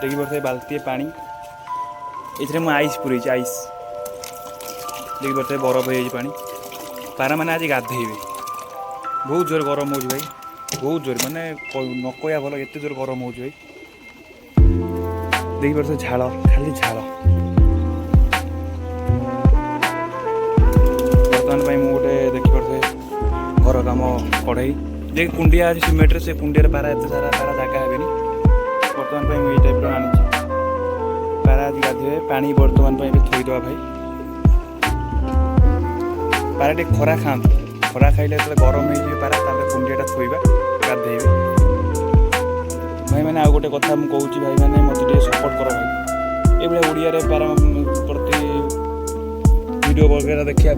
देखिए बाल्टी पानी ये मुझे आइस पुरे आइस देखिए बरफ हो पानी पारा मैंने आज गाधेबे बहुत जोर गरम हो भाई बहुत जोर माने न कहया भल एत जोर गरम हो भाई देखिए झाड़ खाली झाड़ बर्तमान गोटे देखिए घर कम कढ़ई देख कुंडिया आज सिमेंट से कुंडिया पारा एत सारा पारा जगह हेनी बर्तमान ये टाइप आनी पारा आज गाधे पानी बर्तमान थोईदे भाई पारा टे खरा खातु खरा खाइले गरम हो पारा कुंडिया थोଇବା गाधेबे भाई मैंने आउ गोटे कथा मुझे भाई मैंने मत सपोर्ट कर भाई ये ओडिया रे पारा प्रति वीडियो वगैरह देखा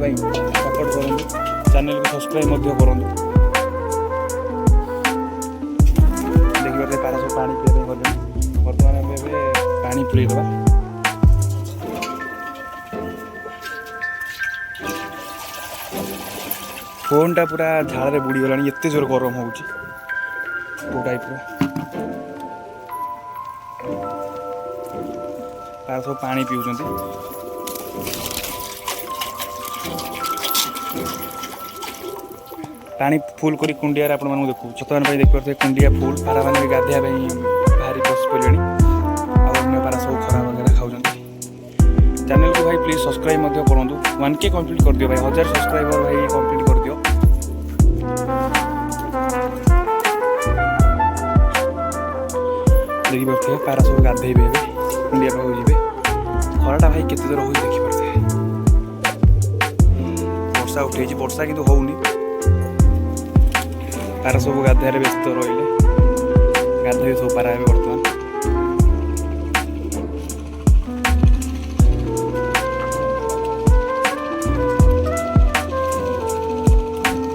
सपोर्ट करूँ चैनल को सब्सक्राइब करूँ देखिए पारा सब पानी पीने गले बर्तमान पानी पुरेदवा फोन टा पूरा झाड़ में बुड़ी गलानी एत जोर गरम हो टाइप पारा सब पानी पीउछंती पानी फुल करी कुंडिया आपण मानू देखू छतवान देखी पारे कुंडिया फुल पारा मैंने गाधिया बाहरी बस पड़े अन्य पारा सब खरा वगैरह खाऊँ चैनल को भाई प्लीज सब्सक्राइब करूँ 1K कंप्लीट कर दियो भाई 1000 सब्सक्राइबर भाई कंप्लीट कर दियो देखी पारे पारा सब गाधेबे कुंडिया पाक जी खराटा भाई केते दूर हो देखी पारे वर्षा उठे वर्षा किंतु होउनी पारा सब गाधार व्यस्त रही गाधे सब पारा बर्तमान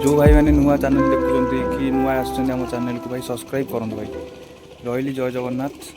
जो भाई मैंने नुआ चैनल देखुं कि नुआ आम चैनल को भाई सब्सक्राइब करूँ भाई रही जय जगन्नाथ।